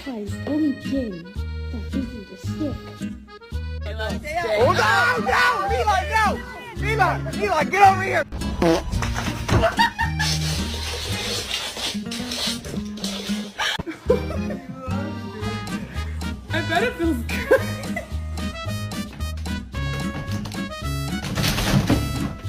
Guys, only Jane that gives you the stick. Oh no, no, Eli, no! Eli, get over here! I bet it feels good.